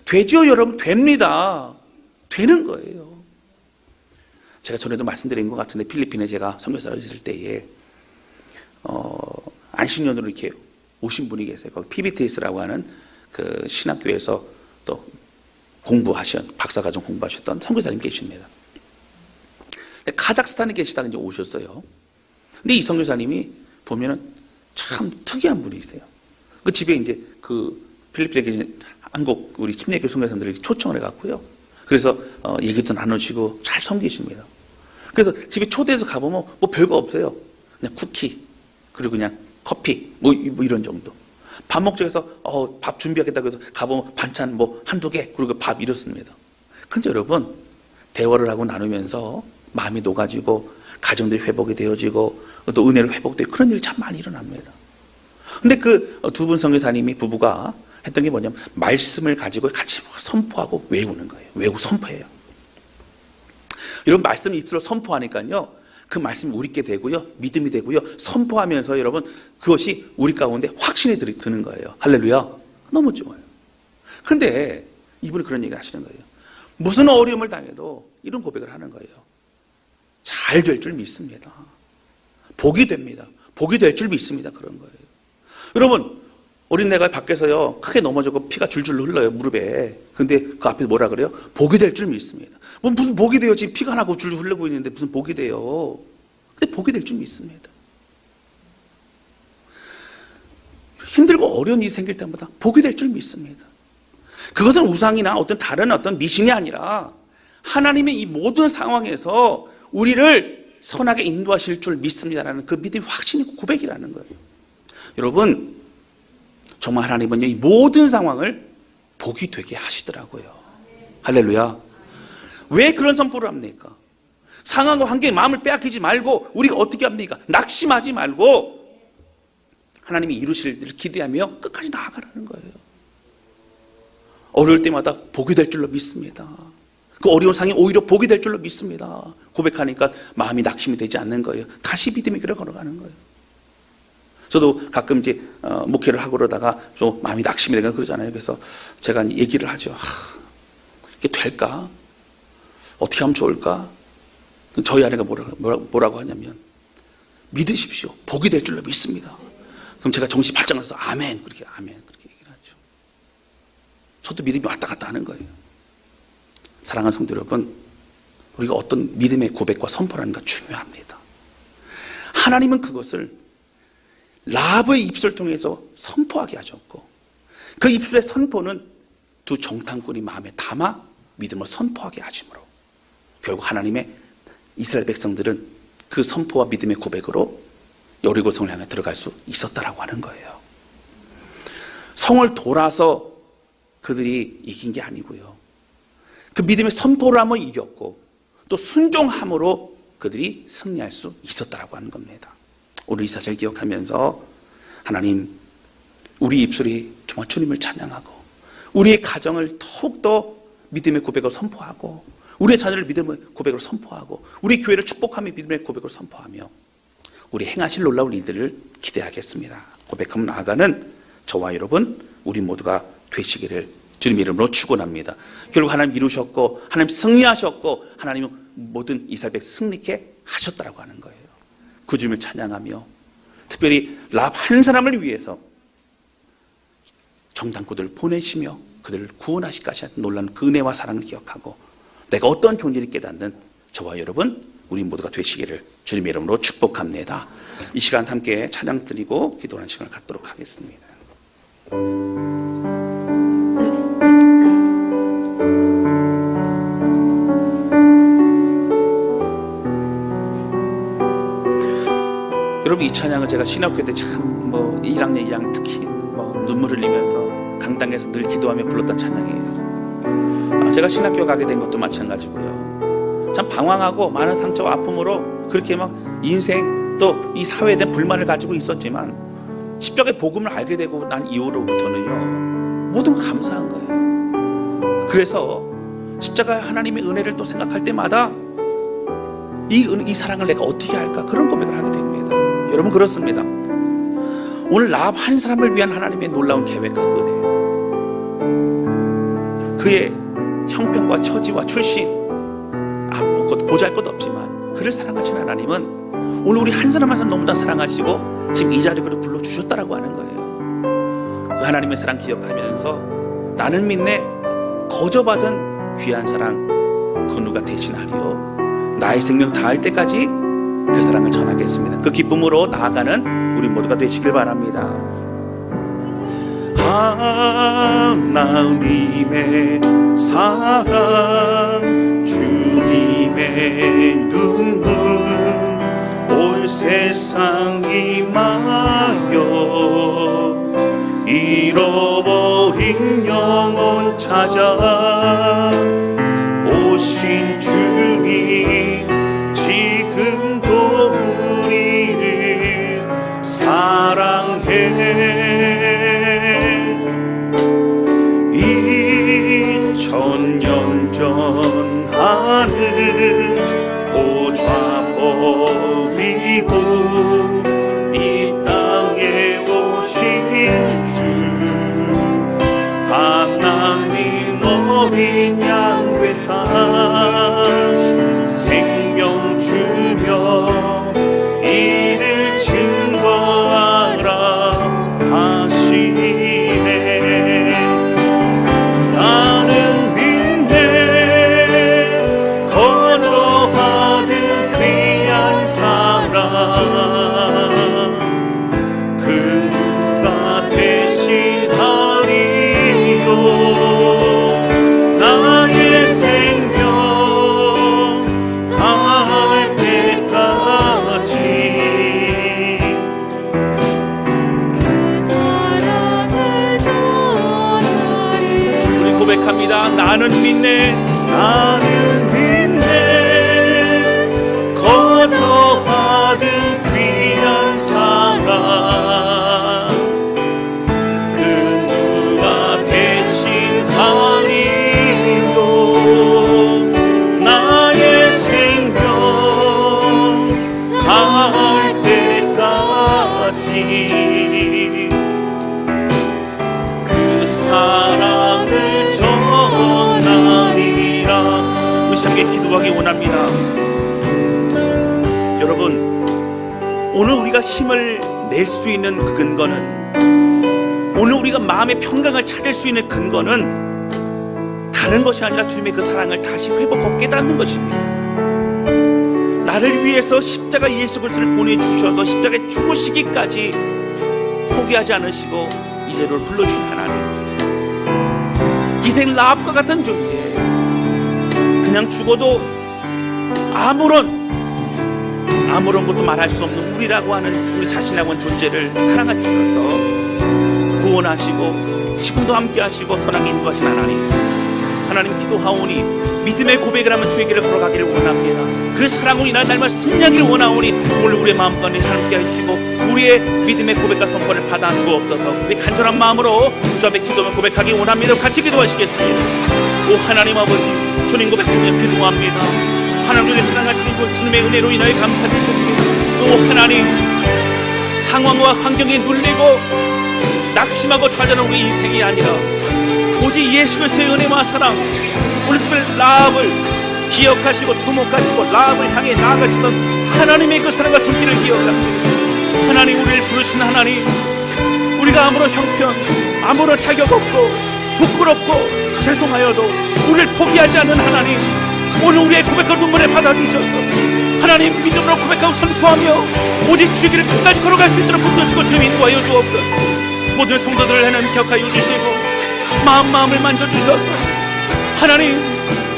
되지요 여러분. 됩니다. 되는 거예요. 제가 전에도 말씀드린 것 같은데 필리핀에 제가 선교사로 있을 때에 안식년으로 이렇게 오신 분이 계세요. 거기 PBTS라고 하는 그 신학교에서 또 박사과정 공부하셨던 선교사님 계십니다. 카자흐스탄에 계시다가 이제 오셨어요. 근데 이 선교사님이 보면은 참 특이한 분이세요. 그 집에 이제 그 필리핀에 계신 한국 우리 침례교 선교사님들이 초청을 해갖고요. 그래서 얘기도 나누시고 잘 섬기십니다. 그래서 집에 초대해서 가보면 뭐 별거 없어요. 그냥 쿠키 그리고 그냥 커피 뭐 이런 정도. 밥 먹자 해서 밥 준비하겠다고 해서 가보면 반찬 뭐 한두 개 그리고 밥 이렇습니다. 근데 여러분 대화를 하고 나누면서 마음이 녹아지고 가정들이 회복이 되어지고 또 은혜로 회복되고 그런 일이 참 많이 일어납니다. 근데 그 두 분 선교사님이 부부가 했던 게 뭐냐면 말씀을 가지고 같이 선포하고 외우는 거예요. 외우고 선포해요. 여러분 말씀을 입술로 선포하니까요. 그 말씀이 우리께 되고요. 믿음이 되고요. 선포하면서 여러분 그것이 우리 가운데 확신이 드는 거예요. 할렐루야. 너무 좋아요. 근데 이분이 그런 얘기를 하시는 거예요. 무슨 어려움을 당해도 이런 고백을 하는 거예요. 잘 될 줄 믿습니다. 복이 됩니다. 복이 될 줄 믿습니다. 그런 거예요. 여러분 어린애가 밖에서요 크게 넘어지고 피가 줄줄 흘러요 무릎에. 근데 그 앞에 뭐라 그래요? 복이 될 줄 믿습니다. 뭐 무슨 복이 돼요? 지금 피가 나고 줄줄 흘러고 있는데 무슨 복이 돼요? 근데 복이 될 줄 믿습니다. 힘들고 어려운 일이 생길 때마다 복이 될 줄 믿습니다. 그것은 우상이나 어떤 다른 어떤 미신이 아니라 하나님의 이 모든 상황에서 우리를 선하게 인도하실 줄 믿습니다라는 그 믿음의 확신이 고백이라는 거예요. 여러분 정말 하나님은 이 모든 상황을 복이 되게 하시더라고요. 할렐루야. 왜 그런 선포를 합니까? 상황과 환경에 마음을 빼앗기지 말고 우리가 어떻게 합니까? 낙심하지 말고 하나님이 이루실 일을 기대하며 끝까지 나아가라는 거예요. 어려울 때마다 복이 될 줄로 믿습니다. 그 어려운 상황이 오히려 복이 될 줄로 믿습니다. 고백하니까 마음이 낙심이 되지 않는 거예요. 다시 믿음의 길을 걸어가는 거예요. 저도 가끔 이제 목회를 하고 그러다가 좀 마음이 낙심이 되거나 그러잖아요. 그래서 제가 얘기를 하죠. 이게 될까? 어떻게 하면 좋을까? 저희 아내가 뭐라고 하냐면 믿으십시오. 복이 될 줄로 믿습니다. 그럼 제가 정신 바짝 나서 아멘 그렇게 얘기를 하죠. 저도 믿음이 왔다 갔다 하는 거예요. 사랑하는 성도 여러분, 우리가 어떤 믿음의 고백과 선포라는 게 중요합니다. 하나님은 그것을 라합의 입술을 통해서 선포하게 하셨고 그 입술의 선포는 두 정탐꾼이 마음에 담아 믿음을 선포하게 하심으로 결국 하나님의 이스라엘 백성들은 그 선포와 믿음의 고백으로 여리고 성을 향해 들어갈 수 있었다라고 하는 거예요. 성을 돌아서 그들이 이긴 게 아니고요. 그 믿음의 선포를 하면 이겼고 또 순종함으로 그들이 승리할 수 있었다라고 하는 겁니다. 오늘 이 사실을 기억하면서 하나님 우리 입술이 정말 주님을 찬양하고 우리의 가정을 더욱더 믿음의 고백으로 선포하고 우리의 자녀를 믿음의 고백으로 선포하고 우리 교회를 축복하며 믿음의 고백으로 선포하며 우리 행하실 놀라운 일들을 기대하겠습니다. 고백하며 나아가는 저와 여러분 우리 모두가 되시기를 주님 이름으로 축원합니다. 결국 하나님 이루셨고 하나님 승리하셨고 하나님은 모든 이스라엘 백성 승리케 하셨다라고 하는 거예요. 그 주님을 찬양하며 특별히 라합 한 사람을 위해서 정탐꾼들을 보내시며 그들을 구원하시기까지 하는 놀라운 그 은혜와 사랑을 기억하고 내가 어떤 존재를 깨닫는 저와 여러분 우리 모두가 되시기를 주님의 이름으로 축복합니다. 이 시간 함께 찬양 드리고 기도하는 시간을 갖도록 하겠습니다. 여러분 이 찬양을 제가 신학교 때 참 1학년 2학년 특히 눈물 흘리면서 강당에서 늘 기도하며 불렀던 찬양이에요. 제가 신학교 가게 된 것도 마찬가지고요. 참 방황하고 많은 상처와 아픔으로 그렇게 막 인생 또 이 사회에 대한 불만을 가지고 있었지만 십자가의 복음을 알게 되고 난 이후로부터는요 모든 걸 감사한 거예요. 그래서 십자가의 하나님의 은혜를 또 생각할 때마다 이 사랑을 내가 어떻게 할까? 그런 고백을 하게 됩니다. 여러분, 그렇습니다. 오늘 라합 한 사람을 위한 하나님의 놀라운 계획과 은혜, 그의 형편과 처지와 출신, 보잘것 없지만 그를 사랑하신 하나님은 오늘 우리 한 사람 한 사람 너무나 사랑하시고 지금 이 자리에 그를 불러주셨다라고 하는 거예요. 그 하나님의 사랑 기억하면서 나는 믿네 거저받은 귀한 사랑 그 누가 대신하리요. 나의 생명 다할 때까지 그 사랑을 전하겠습니다. 그 기쁨으로 나아가는 우리 모두가 되시길 바랍니다. 하나님의 사랑, 주님의 눈물, 온 세상이 마여 잃어버린 영혼 찾아 오신 주님, 지금도 우리를 사랑해. 2000년 전 하늘 보좌 버리고 이 땅에 오신 주, 하나님 어린 양 되사 생명 주며 이를 증거하라 하시네. 나는 믿네 거저받은 귀한 사랑, 그 누가 대신하리요. 나의 생명 다할 때까지 그 사랑을 전하리. 우리 고백합니다. 나는 믿네, 나는 믿네 거저받은 귀한 사랑, 그 누가 대신하리요. 나의 생명 다할 때까지 그 사랑을 전하리라. 우리 함께 기도하기 원합니다. 여러분, 오늘 우리가 힘을 낼 수 있는 그 근거는, 오늘 우리가 마음의 평강을 찾을 수 있는 근거는 다른 것이 아니라 주님의 그 사랑을 다시 회복하고 깨닫는 것입니다. 나를 위해서 십자가 예수 그리스도를 보내주셔서 십자가에 죽으시기까지 포기하지 않으시고 이제로 불러주신 하나님, 기생 라합과 같은 존재, 그냥 죽어도 아무런 것도 말할 수 없는 우리라고 하는 우리 자신하고 하는 존재를 사랑해 주셔서 구원하시고 지금도 함께 하시고 선하게 인도하신 하나님 기도하오니 믿음의 고백을 하면 주의 길을 걸어가기를 원합니다. 그 사랑으로 인한 날마다 승리하기를 원하오니 오늘 우리의 마음 가운데 함께 해주시고 우리의 믿음의 고백과 선포를 받아 주옵소서. 우리 간절한 마음으로 주 앞에 기도하며 고백하기 원합니다. 같이 기도하시겠습니다. 오 하나님 아버지, 주님 고백하며 기도합니다. 하나님을 사랑할 주님의 은혜로 인하여 감사드립니다. 오 하나님, 상황과 환경에 눌리고 낙심하고 좌절하는 우리 인생이 아니라 오직 예수 그리스도의 은혜와 사랑, 우리 특별히 라합을 기억하시고 주목하시고 라합을 향해 나아가시던 하나님의 그 사랑과 손길을 기억합니다. 하나님, 우리를 부르신 하나님, 우리가 아무런 형편, 아무런 자격 없고 부끄럽고 죄송하여도 우리를 포기하지 않는 하나님, 오늘 우리의 고백과 눈물에 받아주셔서 하나님 믿음으로 고백하고 선포하며 오직 주의 길을 끝까지 걸어갈 수 있도록 붙드시고 주님 인도하여 주옵소서. 모든 성도들을 하나님 기억하여 주시고 마음을 만져주셔서 하나님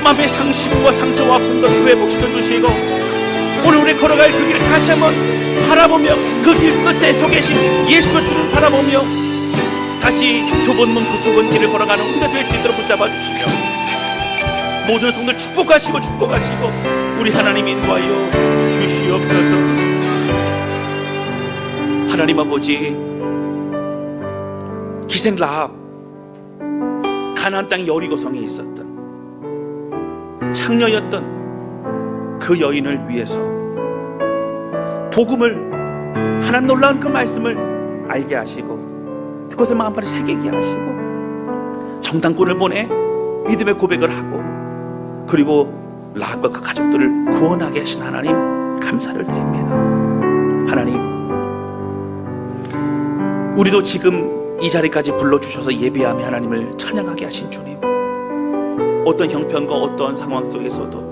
마음의 상심과 상처와 아픔도 회복시켜 주시고 오늘 우리 걸어갈 그 길을 다시 한번 바라보며 그 길 끝에 서 계신 예수 그리스도를 바라보며 다시 좁은 문 그 좁은 길을 걸어가는 우리가 될 수 있도록 붙잡아 주시며 모든 성도를 축복하시고 우리 하나님 인도하여 주시옵소서. 하나님 아버지, 기생 라합, 가나안 땅 여리고성에 있었던 창녀였던 그 여인을 위해서 복음을, 하나님 놀라운 그 말씀을 알게 하시고 그것을 마음판에 새기게 하시고 정탐꾼을 보내 믿음의 고백을 하고 그리고 라합과 그 가족들을 구원하게 하신 하나님 감사를 드립니다. 하나님, 우리도 지금 이 자리까지 불러주셔서 예배하며 하나님을 찬양하게 하신 주님, 어떤 형편과 어떠한 상황 속에서도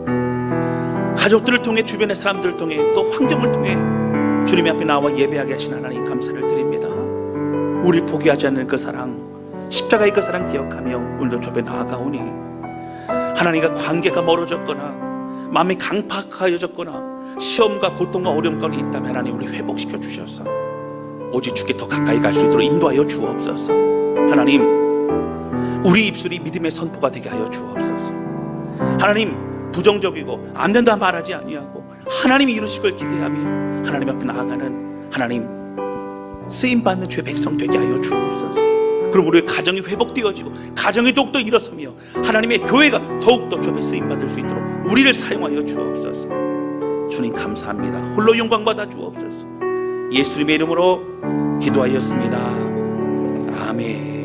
가족들을 통해, 주변의 사람들을 통해, 또 환경을 통해 주님 앞에 나와 예배하게 하신 하나님 감사를 드립니다. 우리 포기하지 않는 그 사랑, 십자가의 그 사랑 기억하며 오늘도 주 앞에 나아가오니 하나님과 관계가 멀어졌거나 마음이 강팍하여졌거나 시험과 고통과 어려움 가운데 있다면 하나님 우리 회복시켜 주셔서 오직 주께 더 가까이 갈 수 있도록 인도하여 주옵소서. 하나님, 우리 입술이 믿음의 선포가 되게 하여 주옵소서. 하나님, 부정적이고 안 된다 말하지 아니하고 하나님이 이루실 걸 기대하며 하나님 앞에 나아가는 하나님 쓰임받는 주의 백성 되게 하여 주옵소서. 그럼 우리의 가정이 회복되어지고 가정이 더욱더 일어서며 하나님의 교회가 더욱더 주 앞에 쓰임받을 수 있도록 우리를 사용하여 주옵소서. 주님 감사합니다. 홀로 영광받아 주옵소서. 예수님의 이름으로 기도하였습니다. 아멘.